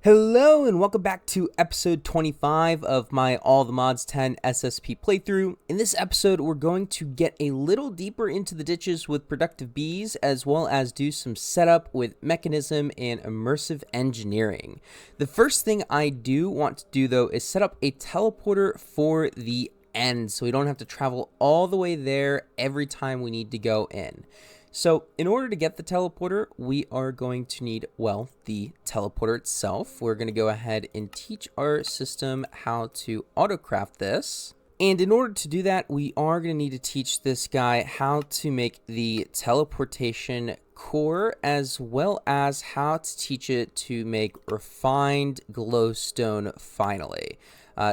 Hello and welcome back to episode 25 of my AllTheMods10 SSP playthrough. In this episode, we're going to get a little deeper into the ditches with productive bees, as well as do some setup with Mekanism and Immersive Engineering. The first thing I do want to do though is set up a teleporter for the end, so we don't have to travel all the way there every time we need to go in. So in order to get the teleporter, we are going to need, well, the teleporter itself. We're going to go ahead and teach our system how to autocraft this. And in order to do that, we are going to need to teach this guy how to make the teleportation core, as well as how to teach it to make refined glowstone finally.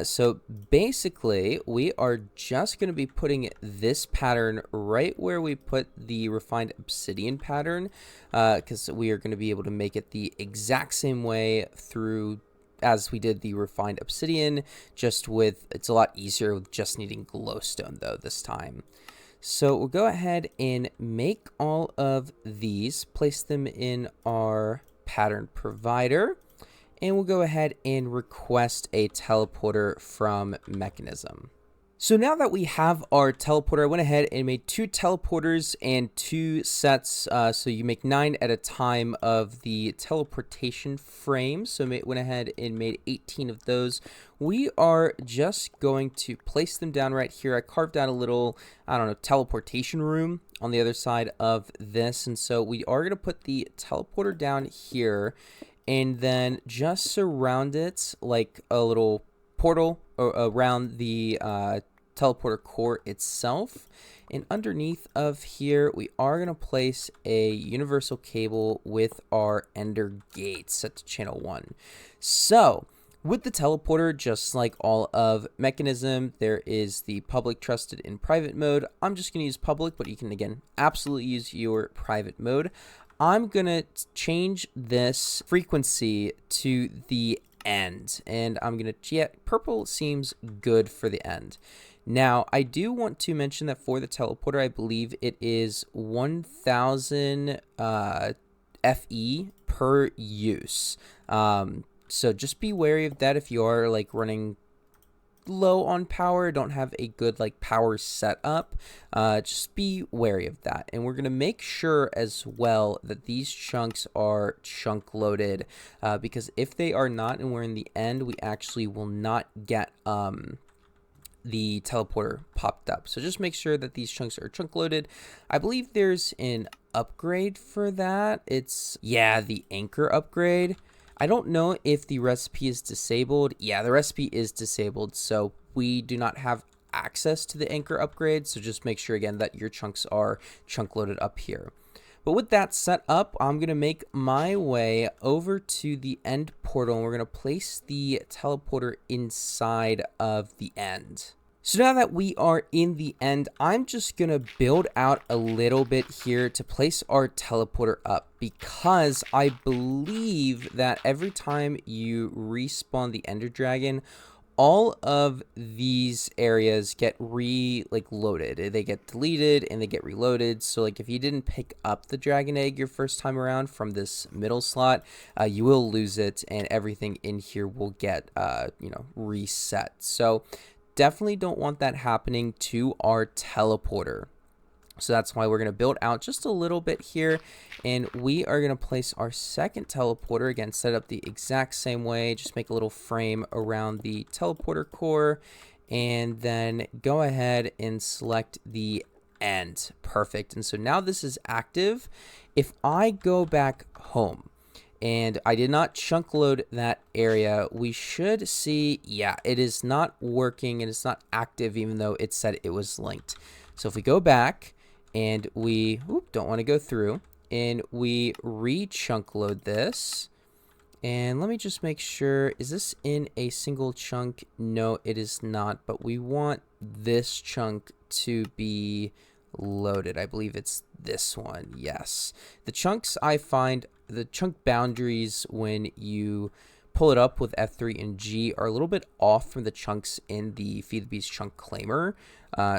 So basically, we are just going to be putting this pattern right where we put the refined obsidian pattern, because we are going to be able to make it the exact same way through as we did the refined obsidian, just with, it's a lot easier with just needing glowstone though this time. So we'll go ahead and make all of these, place them in our pattern provider. And we'll go ahead and request a teleporter from Mekanism. So now that we have our teleporter, I went ahead and made 2 teleporters and 2 sets. So you make 9 at a time of the teleportation frames. So went ahead and made 18 of those. We are just going to place them down right here. I carved out a little, I don't know, teleportation room on the other side of this. And so we are going to put the teleporter down here, and then just surround it like a little portal around the teleporter core itself. And underneath of here, we are going to place a universal cable with our ender gate set to channel 1. So with the teleporter, just like all of Mekanism, there is the public, trusted, and private mode. I'm just going to use public, but you can, again, absolutely use your private mode. I'm going to change this frequency to the end, and I'm going to, yeah, purple seems good for the end. Now, I do want to mention that for the teleporter, I believe it is 1000 FE per use. So just be wary of that if you are like running low on power, don't have a good like power setup. Just be wary of that. And we're going to make sure as well that these chunks are chunk loaded, because if they are not and we're in the end, we actually will not get the teleporter popped up. So just make sure that these chunks are chunk loaded. I believe there's an upgrade for that. It's, yeah, the anchor upgrade. I don't know if the recipe is disabled. Yeah, the recipe is disabled, so we do not have access to the anchor upgrade. So just make sure again that your chunks are chunk loaded up here. But with that set up, I'm going to make my way over to the end portal, and we're going to place the teleporter inside of the end. So now that we are in the end, I'm just going to build out a little bit here to place our teleporter up, because I believe that every time you respawn the Ender Dragon, all of these areas get loaded. They get deleted and they get reloaded. So like if you didn't pick up the dragon egg your first time around from this middle slot, you will lose it, and everything in here will get reset. So definitely don't want that happening to our teleporter. So that's why we're going to build out just a little bit here, and we are going to place our second teleporter. Again, set up the exact same way, just make a little frame around the teleporter core, and then go ahead and select the end. Perfect. And so now this is active. If I go back home, and I did not chunk load that area, we should see, yeah, it is not working and it's not active even though it said it was linked. So if we go back and we don't want to go through, and we re-chunk load this, and let me just make sure, is this in a single chunk? No, it is not, but we want this chunk to be loaded. I believe it's this one. Yes. The chunks, I find the chunk boundaries when you pull it up with F3 and G are a little bit off from the chunks in the Feed the Beast chunk claimer.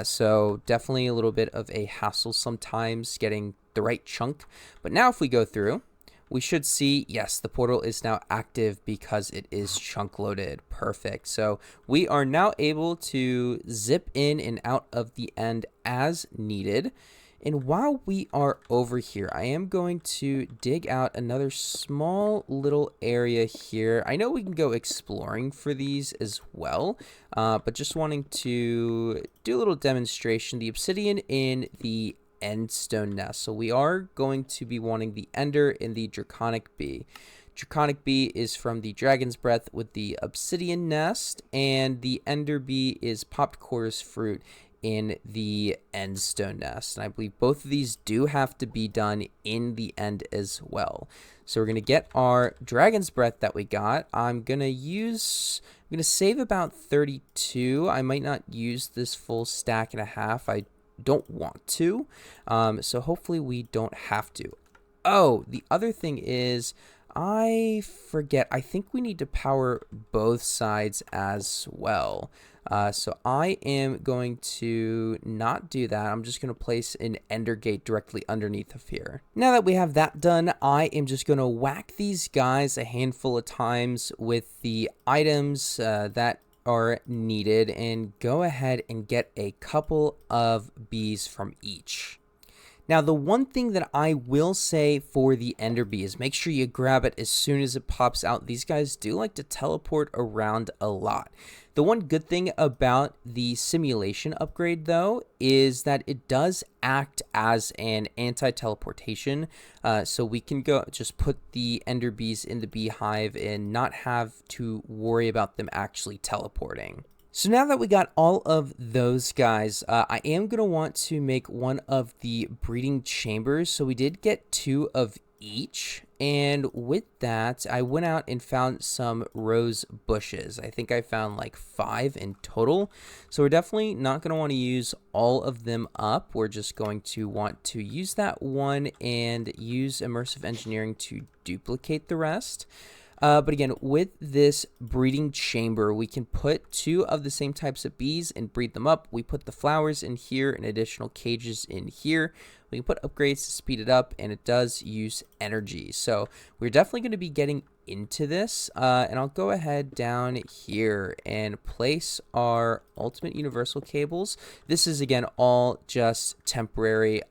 So definitely a little bit of a hassle sometimes getting the right chunk. But now if we go through, we should see, yes, the portal is now active because it is chunk loaded. Perfect. So we are now able to zip in and out of the end as needed. And while we are over here, I am going to dig out another small little area here. I know we can go exploring for these as well, but just wanting to do a little demonstration. The obsidian in the endstone nest. So we are going to be wanting the ender in the draconic bee. Draconic bee is from the dragon's breath with the obsidian nest, and the ender bee is popped chorus fruit in the endstone nest. And I believe both of these do have to be done in the end as well. So we're going to get our dragon's breath that we got. I'm going to save about 32. I might not use this full stack and a half. I don't want to. So hopefully we don't have to. Oh, the other thing is, I forget. I think we need to power both sides as well. So I am going to not do that. I'm just going to place an ender gate directly underneath of here. Now that we have that done, I am just going to whack these guys a handful of times with the items that are needed and go ahead and get a couple of bees from each. Now, the one thing that I will say for the ender bee is make sure you grab it as soon as it pops out. These guys do like to teleport around a lot. The one good thing about the simulation upgrade, though, is that it does act as an anti-teleportation. So we can go just put the ender bees in the beehive and not have to worry about them actually teleporting. So now that we got all of those guys, I am going to want to make one of the breeding chambers. So we did get 2 of each. And with that, I went out and found some rose bushes. I think I found like 5 in total. So we're definitely not going to want to use all of them up. We're just going to want to use that one and use Immersive Engineering to duplicate the rest. But again, with this breeding chamber, we can put 2 of the same types of bees and breed them up. We put the flowers in here and additional cages in here. We can put upgrades to speed it up, and it does use energy. So we're definitely going to be getting into this. And I'll go ahead down here and place our ultimate universal cables. This is, again, all just temporary.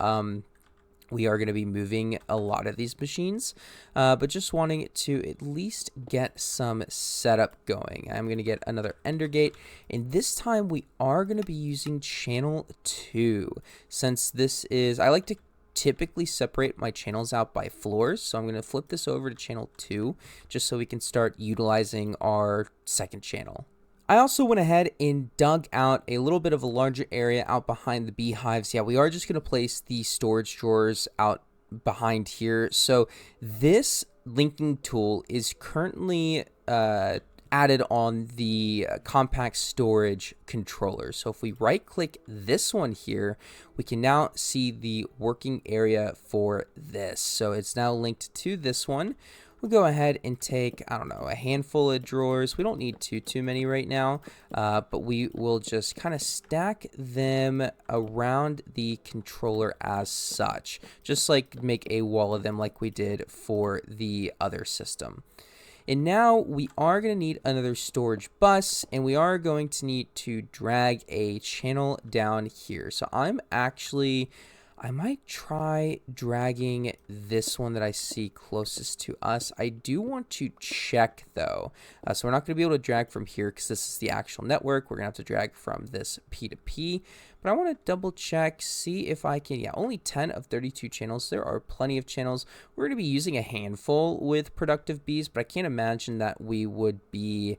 We are going to be moving a lot of these machines, but just wanting to at least get some setup going. I'm going to get another ender gate, and this time we are going to be using channel 2. Since this is, I like to typically separate my channels out by floors, so I'm going to flip this over to channel 2 just so we can start utilizing our second channel. I also went ahead and dug out a little bit of a larger area out behind the beehives. Yeah, we are just going to place the storage drawers out behind here. So this linking tool is currently added on the compact storage controller. So if we right click this one here, we can now see the working area for this. So it's now linked to this one. We'll go ahead and take, I don't know, a handful of drawers. We don't need too many right now, but we will just kind of stack them around the controller as such, just like make a wall of them like we did for the other system. And now we are going to need another storage bus, and we are going to need to drag a channel down here. So I might try dragging this one that I see closest to us. I do want to check, though. So we're not going to be able to drag from here because this is the actual network. We're going to have to drag from this P2P. But I want to double check, see if I can, yeah, only 10 of 32 channels. There are plenty of channels. We're going to be using a handful with productive bees, but I can't imagine that we would be,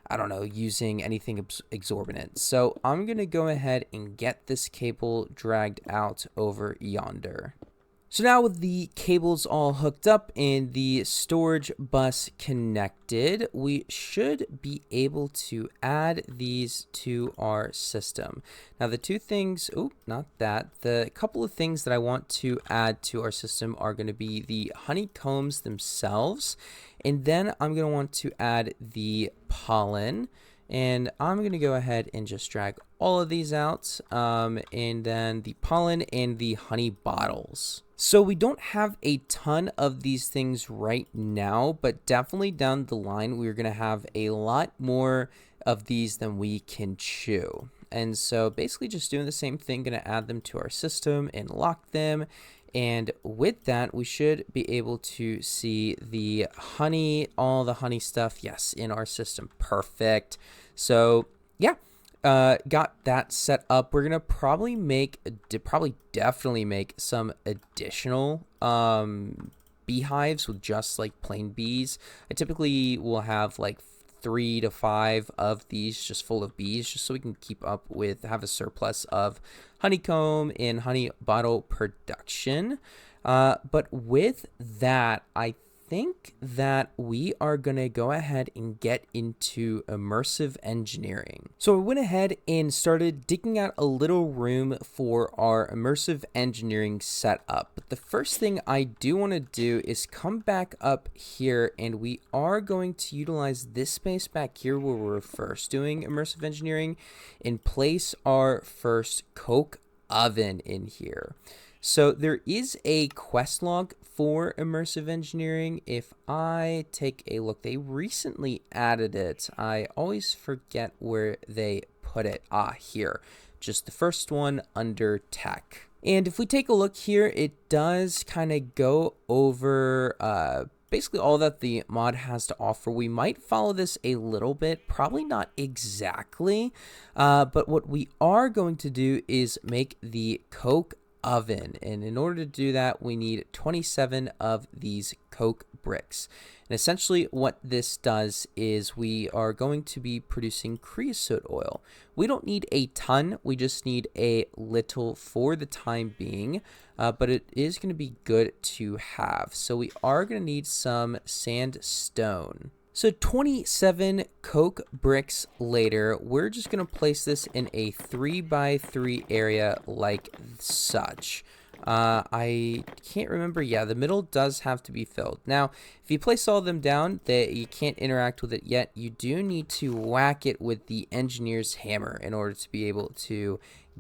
I don't know, using anything exorbitant. So I'm going to go ahead and get this cable dragged out over yonder. So now with the cables all hooked up and the storage bus connected, we should be able to add these to our system. Now the two things, the couple of things that I want to add to our system are going to be the honeycombs themselves, and then I'm going to want to add the pollen. And I'm going to go ahead and just drag all of these out, and then the pollen and the honey bottles. So we don't have a ton of these things right now, but definitely down the line, we're going to have a lot more of these than we can chew. And so basically just doing the same thing, going to add them to our system and lock them. And with that, we should be able to see the honey, all the honey stuff, yes, in our system. Perfect. So yeah, got that set up. We're gonna probably definitely make some additional beehives with just like plain bees. I typically will have like 3 to 5 of these just full of bees, just so we can have a surplus of honeycomb and honey bottle production. But with that, I think that we are going to go ahead and get into immersive engineering. So I went ahead and started digging out a little room for our immersive engineering setup. But the first thing I do want to do is come back up here, and we are going to utilize this space back here where we're first doing immersive engineering and place our first coke oven in here. So there is a quest log for immersive engineering. If I take a look, they recently added it. I always forget where they put it. Here, just the first one under tech. And if we take a look here, it does kind of go over basically all that the mod has to offer. We might follow this a little bit, probably not exactly, but what we are going to do is make the coke oven, and in order to do that, we need 27 of these coke bricks. And essentially what this does is we are going to be producing creosote oil. We don't need a ton, we just need a little for the time being, but it is going to be good to have. So we are going to need some sandstone. So 27 coke bricks later, we're just going to place this in a 3x3 area like such. I can't remember. Yeah, the middle does have to be filled. Now, if you place all of them down, you can't interact with it yet. You do need to whack it with the engineer's hammer in order to be able to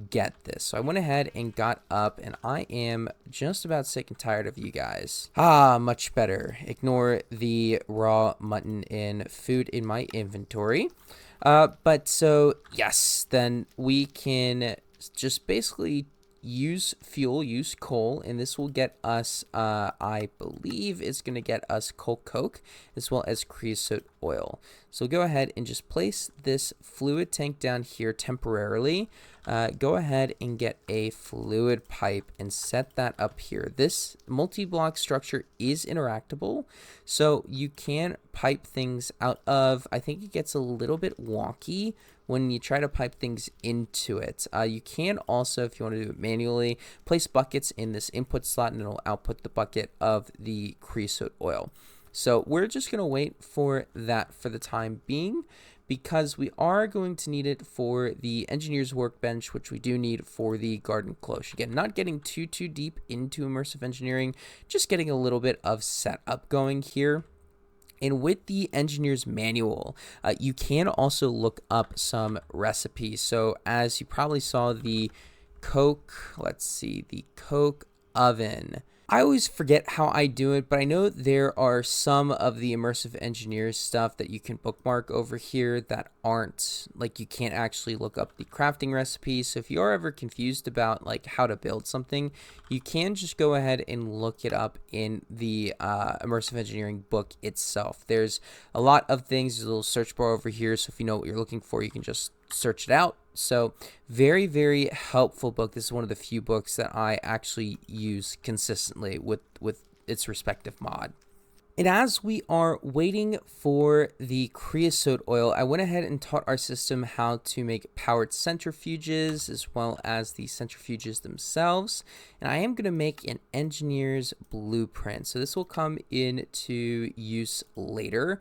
get this. So I went ahead and got up, and I am just about sick and tired of you guys. Much better. Ignore the raw mutton and food in my inventory. But so yes, then we can just basically use fuel, use coal, and this will get us, I believe it's going to get us coke as well as creosote oil. So go ahead and just place this fluid tank down here temporarily. Go ahead and get a fluid pipe and set that up here. This multi-block structure is interactable, so you can pipe things out of. I think it gets a little bit wonky when you try to pipe things into it. You can also, if you want to do it manually, place buckets in this input slot, and it'll output the bucket of the creosote oil. So we're just going to wait for that for the time being, because we are going to need it for the engineer's workbench, which we do need for the Garden Cloche. Again, not getting too deep into immersive engineering, just getting a little bit of setup going here. And with the engineer's manual, you can also look up some recipes. So as you probably saw, the coke oven. I always forget how I do it, but I know there are some of the immersive engineers stuff that you can bookmark over here that aren't, like, you can't actually look up the crafting recipes. So if you are ever confused about like how to build something, you can just go ahead and look it up in the immersive engineering book itself. There's a lot of things. There's a little search bar over here, so if you know what you're looking for, you can just search it out. So very helpful book. This is one of the few books that I actually use consistently with its respective mod. And as we are waiting for the creosote oil, I went ahead and taught our system how to make powered centrifuges as well as the centrifuges themselves. And I am going to make an engineer's blueprint. So this will come into use later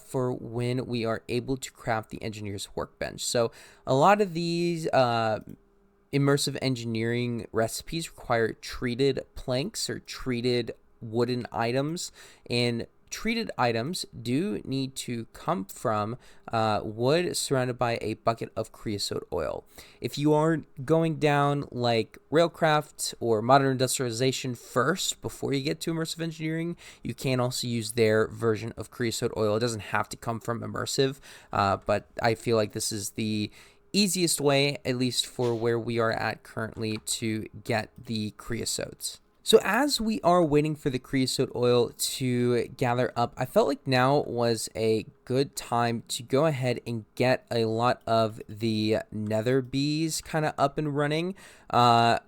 for when we are able to craft the engineer's workbench. So a lot of these immersive engineering recipes require treated planks or treated wooden items, and treated items do need to come from wood surrounded by a bucket of creosote oil. If you are going down like Railcraft or Modern Industrialization first before you get to Immersive Engineering, you can also use their version of creosote oil. It doesn't have to come from Immersive, but I feel like this is the easiest way, at least for where we are at currently, to get the creosotes. So as we are waiting for the creosote oil to gather up, I felt like now was a good time to go ahead and get a lot of the nether bees kind of up and running.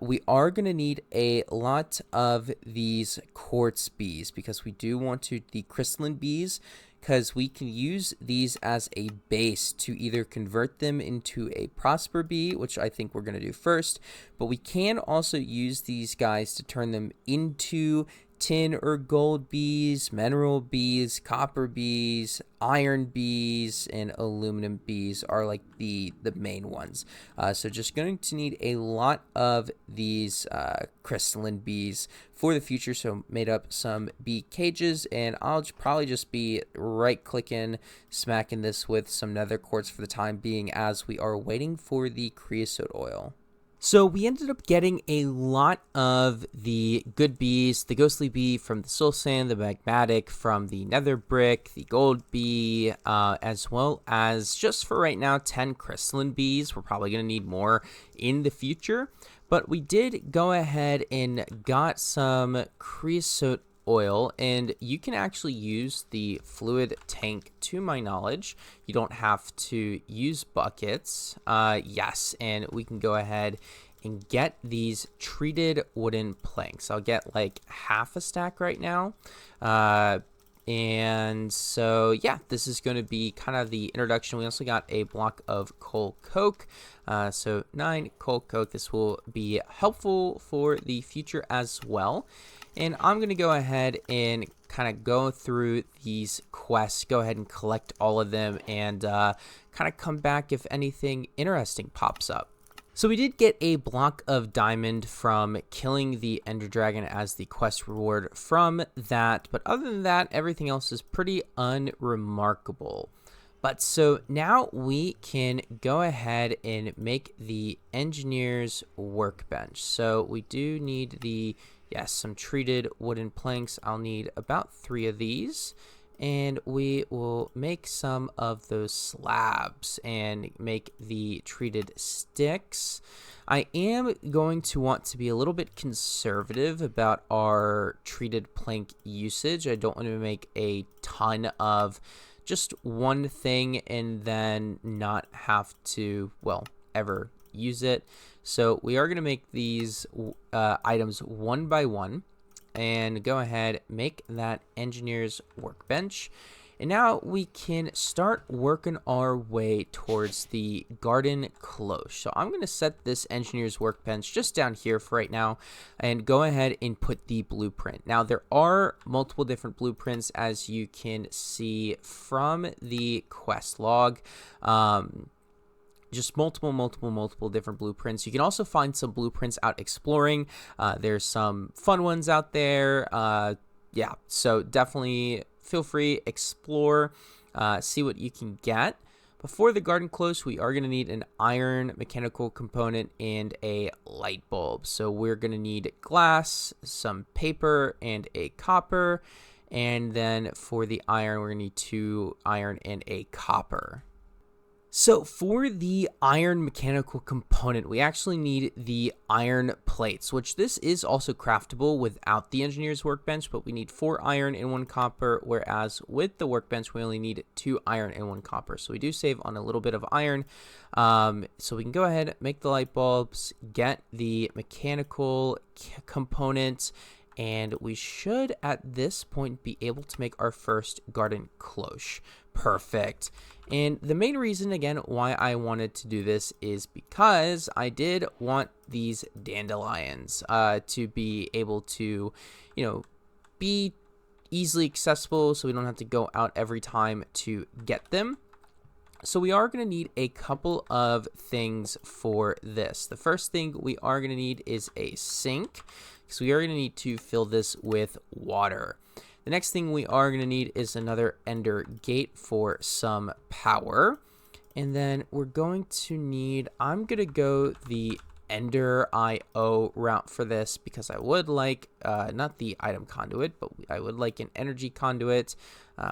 We are going to need a lot of these quartz bees because we do want the crystalline bees, because we can use these as a base to either convert them into a prosper bee, which I think we're going to do first, but we can also use these guys to turn them into tin or gold bees, mineral bees, copper bees, iron bees, and aluminum bees are like the main ones. So just going to need a lot of these crystalline bees for the future. So made up some bee cages, and I'll probably just be right clicking, smacking this with some nether quartz for the time being as we are waiting for the creosote oil. So we ended up getting a lot of the good bees, the ghostly bee from the soul sand, the magmatic from the nether brick, the gold bee, as well as, just for right now, 10 crystalline bees. We're probably going to need more in the future, but we did go ahead and got some creosote oil, and you can actually use the fluid tank, to my knowledge. You don't have to use buckets. Yes, and we can go ahead and get these treated wooden planks. I'll get like half a stack right now. And so, yeah, this is going to be kind of the introduction. We also got a block of coal coke. So 9 coal coke. This will be helpful for the future as well. And I'm going to go ahead and kind of go through these quests, go ahead and collect all of them, and kind of come back if anything interesting pops up. So we did get a block of diamond from killing the Ender Dragon as the quest reward from that. But other than that, everything else is pretty unremarkable. But so now we can go ahead and make the engineer's workbench. So we do need some treated wooden planks. I'll need about 3 of these. And we will make some of those slabs and make the treated sticks. I am going to want to be a little bit conservative about our treated plank usage. I don't want to make a ton of just one thing and then not have to, ever use it. So we are going to make these items one by one. And go ahead, make that engineer's workbench. And now we can start working our way towards the Garden Cloche. So I'm going to set this engineer's workbench just down here for right now and go ahead and put the blueprint. Now there are multiple different blueprints, as you can see from the quest log. Just multiple different blueprints. You can also find some blueprints out exploring. There's some fun ones out there. So definitely feel free, explore, see what you can get. Before the Garden Cloche, we are going to need an iron mechanical component and a light bulb. So we're going to need glass, some paper, and a copper. And then for the iron, we're going to need 2 iron and a copper. So for the iron mechanical component, we actually need the iron plates, which this is also craftable without the engineer's workbench, but we need 4 iron and 1 copper, whereas with the workbench, we only need 2 iron and 1 copper. So we do save on a little bit of iron. So we can go ahead, make the light bulbs, get the mechanical components, and we should at this point be able to make our first Garden Cloche. Perfect. And the main reason, again, why I wanted to do this is because I did want these dandelions to be able to, be easily accessible so we don't have to go out every time to get them. So we are going to need a couple of things for this. The first thing we are going to need is a sink, because we are going to need to fill this with water. The next thing we are going to need is another ender gate for some power. And then we're going to need, I'm going to go the Ender IO route for this because I would like, not the item conduit, but I would like an energy conduit.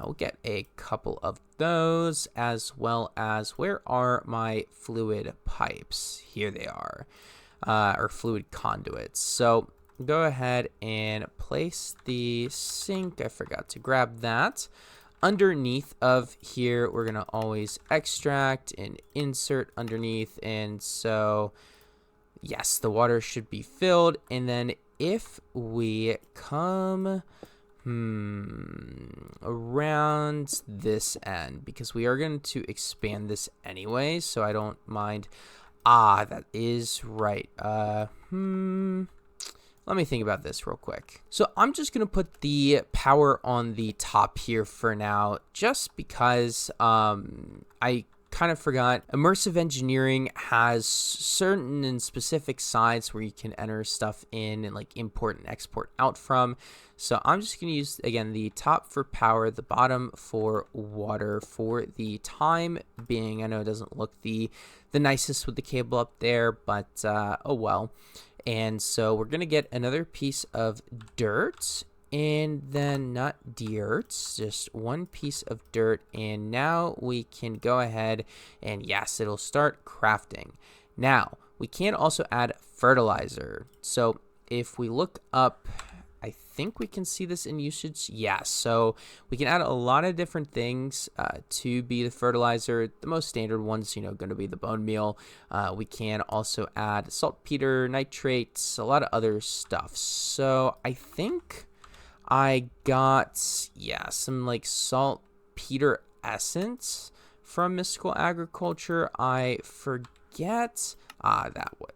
We'll get a couple of those, as well as, where are my fluid pipes? Here they are, or fluid conduits. So go ahead and place the sink. I forgot to grab that. Underneath of here, we're going to always extract and insert underneath. And so, yes, the water should be filled. And then if we come around this end, because we are going to expand this anyway, so I don't mind. That is right. Let me think about this real quick. So I'm just going to put the power on the top here for now, just because I kind of forgot. Immersive Engineering has certain and specific sites where you can enter stuff in and like import and export out from. So I'm just going to use, again, the top for power, the bottom for water for the time being. I know it doesn't look the nicest with the cable up there, but oh well. And so we're going to get another piece of dirt, and then not dirt, just one piece of dirt. And now we can go ahead and yes, it'll start crafting. Now we can also add fertilizer. So if we look up, I think we can see this in usage. Yeah, so we can add a lot of different things to be the fertilizer. The most standard ones, going to be the bone meal. We can also add saltpeter, nitrates, a lot of other stuff. So I think I got, some like saltpeter essence from Mystical Agriculture. I forget.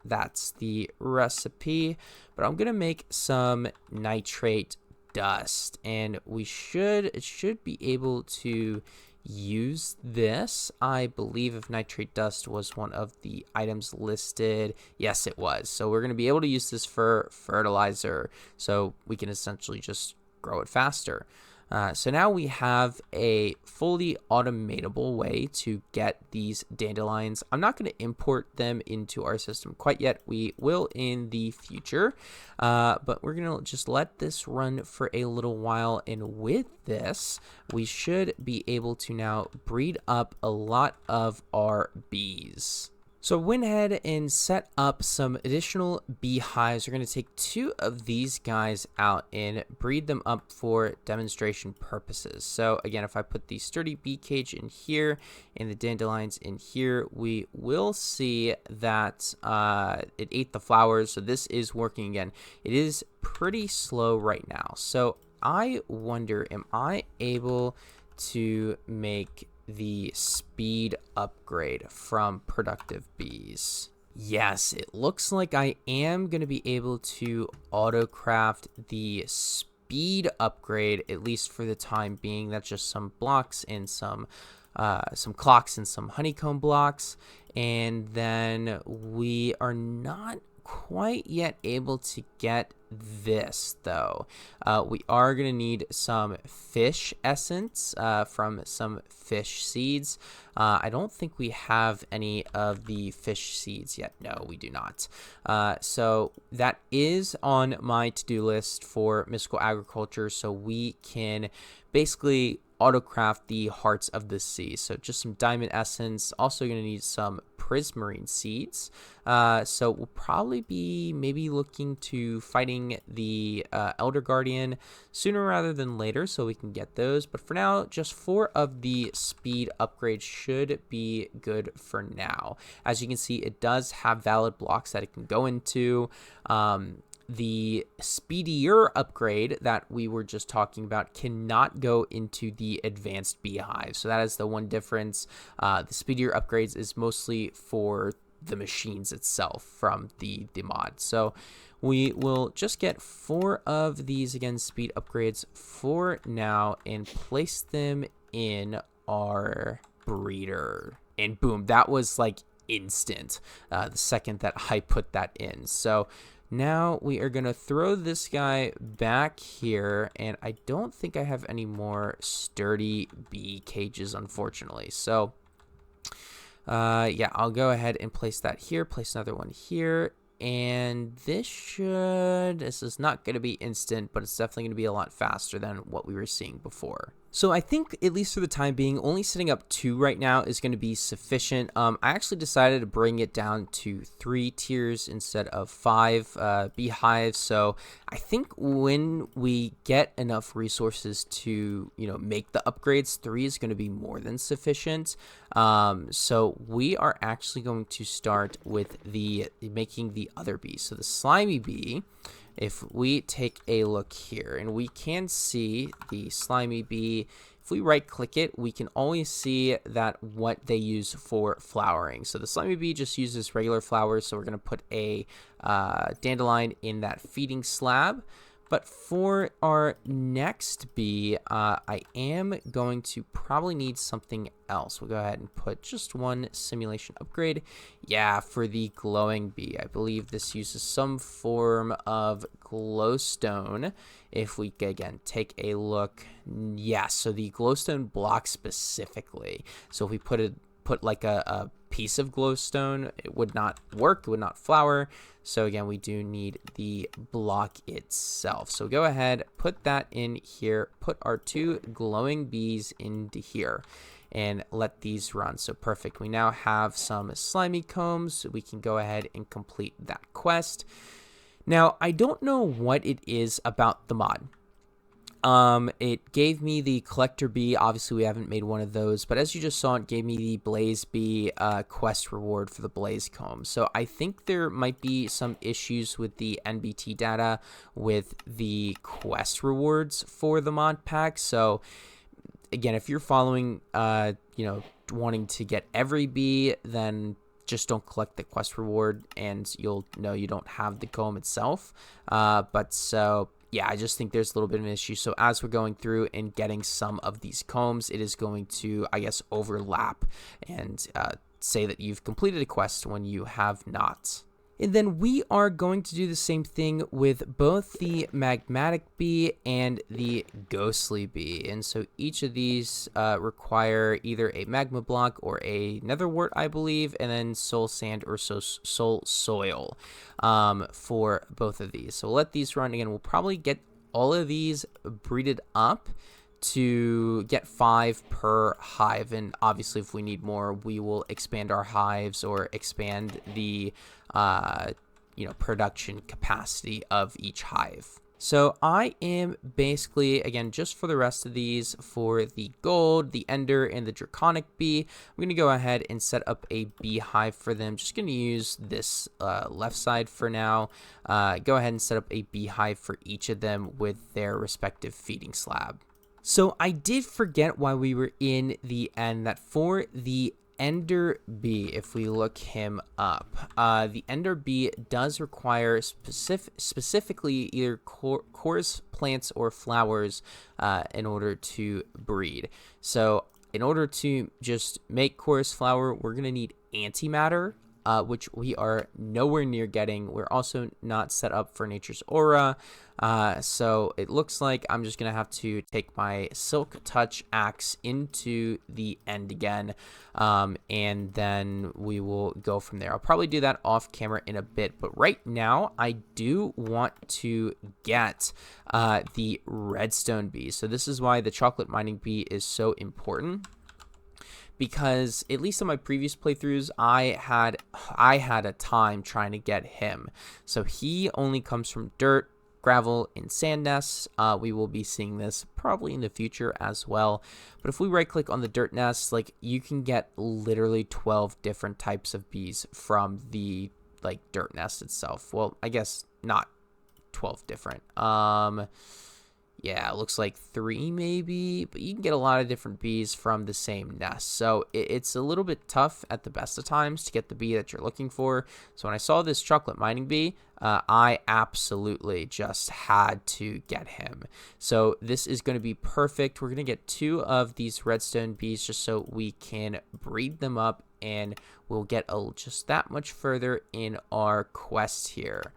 That's the recipe, but I'm gonna make some nitrate dust, and it should be able to use this. I believe if nitrate dust was one of the items listed, yes it was. So we're gonna be able to use this for fertilizer, so we can essentially just grow it faster. So now we have a fully automatable way to get these dandelions. I'm not going to import them into our system quite yet. We will in the future, but we're going to just let this run for a little while. And with this, we should be able to now breed up a lot of our bees. So I went ahead and set up some additional beehives. We're going to take 2 of these guys out and breed them up for demonstration purposes. So again, if I put the sturdy bee cage in here and the dandelions in here, we will see that it ate the flowers. So this is working again. It is pretty slow right now. So I wonder, am I able to make the speed upgrade from productive bees? Yes, it looks like I am going to be able to auto craft the speed upgrade, at least for the time being. That's just some blocks and some clocks and some honeycomb blocks. And then we are not quite yet able to get this though. We are going to need some fish essence from some fish seeds. I don't think we have any of the fish seeds yet. No, we do not. So that is on my to-do list for Mystical Agriculture, so we can basically autocraft the hearts of the sea. So just some diamond essence. Also going to need some prismarine seeds. So we'll probably be maybe looking to fighting the Elder Guardian sooner rather than later, so we can get those. But for now, just 4 of the speed upgrades should be good for now. As you can see, it does have valid blocks that it can go into. The speedier upgrade that we were just talking about cannot go into the advanced beehive. So that is the one difference. The speedier upgrades is mostly for the machines itself from the mod. So we will just get 4 of these, again, speed upgrades for now, and place them in our breeder. And boom, that was like instant the second that I put that in. So Now we are going to throw this guy back here, and I don't think I have any more sturdy bee cages, unfortunately. So, yeah, I'll go ahead and place that here, place another one here, and this is not going to be instant, but it's definitely going to be a lot faster than what we were seeing before. So I think, at least for the time being, only setting up 2 right now is going to be sufficient. I actually decided to bring it down to 3 tiers instead of 5 beehives. So I think when we get enough resources to, make the upgrades, 3 is going to be more than sufficient. So we are actually going to start with making the other bees. So the slimy bee. If we take a look here, and we can see the slimy bee, if we right click it, we can always see that what they use for flowering. So the slimy bee just uses regular flowers, so we're going to put a dandelion in that feeding slab. But for our next bee, I am going to probably need something else. We'll go ahead and put just 1 simulation upgrade. Yeah, for the glowing bee, I believe this uses some form of glowstone. If we, again, take a look, yeah, so the glowstone block specifically. So if we put like a piece of glowstone, it would not work, it would not flower. So again, we do need the block itself. So go ahead, put that in here, put our 2 glowing bees into here, and let these run. So perfect. We now have some slimy combs. So we can go ahead and complete that quest. Now, I don't know what it is about the mod. It gave me the collector bee. Obviously, we haven't made one of those, but as you just saw, it gave me the blaze bee quest reward for the blaze comb. So I think there might be some issues with the NBT data with the quest rewards for the mod pack. So again, if you're following, wanting to get every bee, then just don't collect the quest reward, and you'll know you don't have the comb itself. Yeah, I just think there's a little bit of an issue. So as we're going through and getting some of these combs, it is going to, I guess, overlap and say that you've completed a quest when you have not. And then we are going to do the same thing with both the magmatic bee and the ghostly bee. And so each of these require either a magma block or a netherwort, I believe, and then soul sand or soul soil for both of these. So we'll let these run. Again, we'll probably get all of these breeded up to get 5 per hive, and obviously if we need more, we will expand our hives or expand the production capacity of each hive. So I am basically, again, just for the rest of these, for the gold, the ender, and the draconic bee, I'm going to go ahead and set up a beehive for them. Just going to use this left side for now. Go ahead and set up a beehive for each of them with their respective feeding slab. So I did forget while we were in the end that for the ender bee, if we look him up, the ender bee does require specifically either coarse plants or flowers in order to breed. So in order to just make coarse flower, we're going to need antimatter, which we are nowhere near getting. We're also not set up for nature's aura. So it looks like I'm just going to have to take my silk touch axe into the end again. And then we will go from there. I'll probably do that off camera in a bit. But right now, I do want to get the redstone bee. So this is why the chocolate mining bee is so important. Because at least in my previous playthroughs, I had a time trying to get him. So he only comes from dirt, gravel, and sand nests. We will be seeing this probably in the future as well. But if we right click on the dirt nests, like, you can get literally 12 different types of bees from the dirt nest itself. Well, I guess not 12 different. Yeah, it looks like 3 maybe, but you can get a lot of different bees from the same nest. So it's a little bit tough at the best of times to get the bee that you're looking for. So when I saw this chocolate mining bee, I absolutely just had to get him. So this is going to be perfect. We're going to get 2 of these redstone bees just so we can breed them up, and we'll get just that much further in our quest here.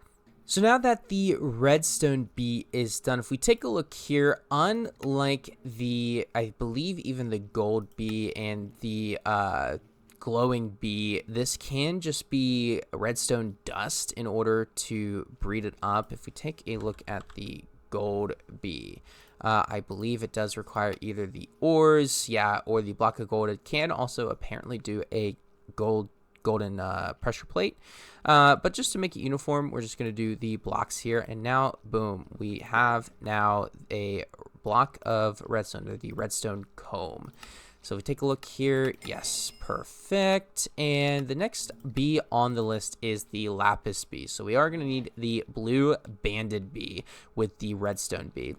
So now that the redstone bee is done, if we take a look here, unlike the, I believe even the gold bee and the glowing bee, this can just be redstone dust in order to breed it up. If we take a look at the gold bee, I believe it does require either the ores, or the block of gold. It can also apparently do a golden pressure plate, but just to make it uniform, we're just going to do the blocks here, and now boom, we have now a block of redstone, or the redstone comb. So if we take a look here, yes, perfect. And the next bee on the list is the lapis bee. So we are going to need the blue banded bee with the redstone bee.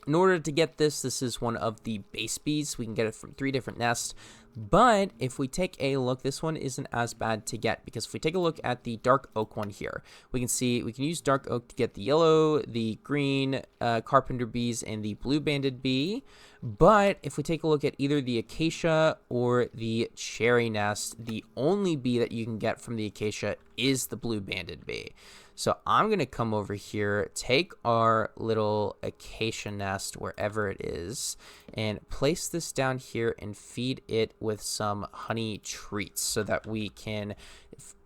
In order to get this is one of the base bees. We can get it from 3 different nests. But if we take a look, this one isn't as bad to get, because if we take a look at the dark oak one here, we can see we can use dark oak to get the yellow, the green carpenter bees, and the blue banded bee. But if we take a look at either the acacia or the cherry nest, the only bee that you can get from the acacia is the blue banded bee. So I'm going to come over here, take our little acacia nest, wherever it is, and place this down here and feed it with some honey treats so that we can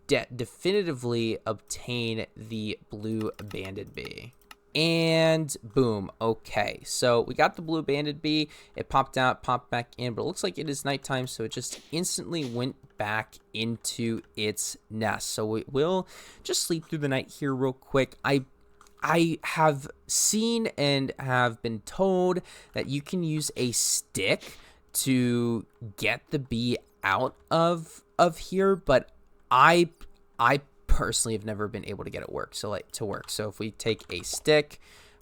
definitively obtain the blue banded bee. And boom. Okay, so we got the blue banded bee. It popped out, popped back in, but it looks like it is nighttime, so it just instantly went back into its nest. So we will just sleep through the night here real quick. I have seen and have been told that you can use a stick to get the bee out of here, but I personally have never been able to get it to work. So if we take a stick,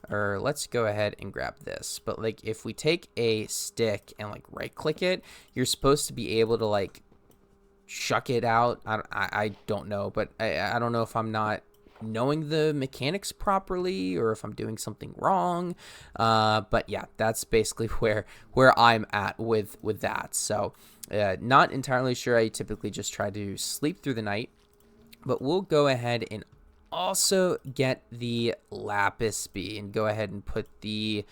or let's go ahead and grab this, but like if we take a stick and like right click it, you're supposed to be able to like shuck it out. I don't know, but I don't know if I'm not knowing the mechanics properly or if I'm doing something wrong, but yeah, that's basically where I'm at with that. So not entirely sure. I typically just try to sleep through the night, but we'll go ahead and also get the lapis bee and go ahead and put the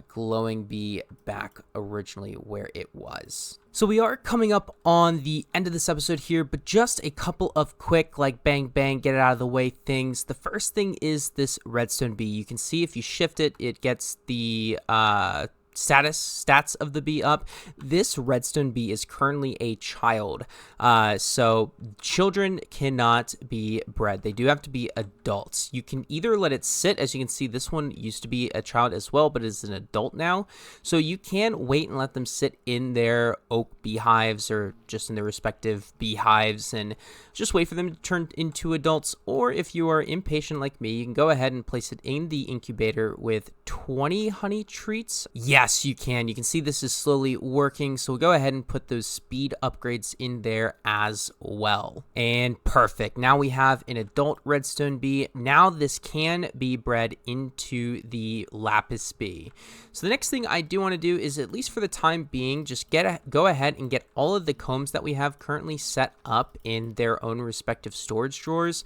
glowing bee back originally where it was. So we are coming up on the end of this episode here, but just a couple of quick, like, bang, bang, get it out of the way things. The first thing is this redstone bee. You can see if you shift it, it gets the stats of the bee up. This redstone bee is currently a child, so children cannot be bred. They do have to be adults. You can either let it sit, as you can see this one used to be a child as well, but is an adult now, so you can wait and let them sit in their oak beehives or just in their respective beehives and just wait for them to turn into adults. Or if you are impatient like me, you can go ahead and place it in the incubator with 20 honey treats. Yes, you can. You can see this is slowly working, so we'll go ahead and put those speed upgrades in there as well. And perfect. Now we have an adult redstone bee. Now this can be bred into the lapis bee. So the next thing I do want to do is, at least for the time being, just go ahead and get all of the combs that we have currently set up in their own respective storage drawers.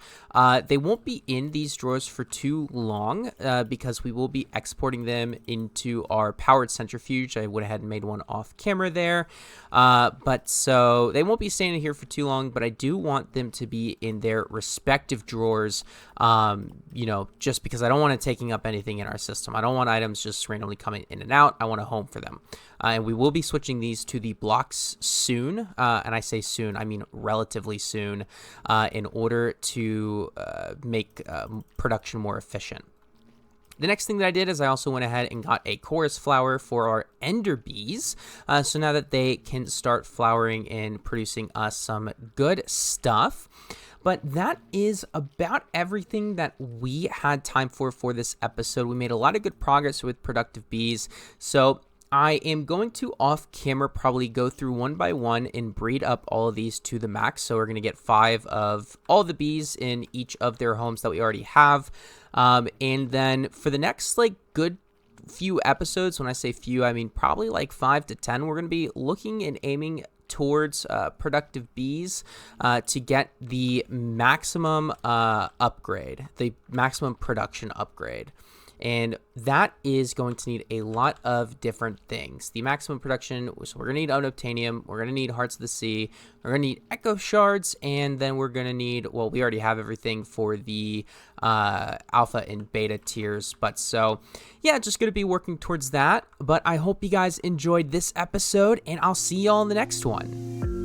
They won't be in these drawers for too long because we will be exporting them into our powered centrifuge. I went ahead and made one off camera there, but so they won't be staying in here for too long, but I do want them to be in their respective drawers, just because I don't want it taking up anything in our system. I don't want items just randomly coming in and out. I want a home for them. And we will be switching these to the blocks soon, and I say soon, I mean relatively soon, in order to make production more efficient. The next thing that I did is I also went ahead and got a chorus flower for our ender bees, so now that they can start flowering and producing us some good stuff. But that is about everything that we had time for this episode. We made a lot of good progress with productive bees, so I am going to off camera probably go through one by one and breed up all of these to the max. So we're going to get 5 of all the bees in each of their homes that we already have. And then for the next good few episodes, when I say few, I mean probably 5 to 10, we're going to be looking and aiming towards productive bees to get the maximum upgrade, the maximum production upgrade. And that is going to need a lot of different things. The maximum production, so we're going to need unobtainium, we're going to need hearts of the sea, we're going to need echo shards, and then we're going to need, well, we already have everything for the alpha and beta tiers. But so, yeah, just going to be working towards that. But I hope you guys enjoyed this episode, and I'll see y'all in the next one.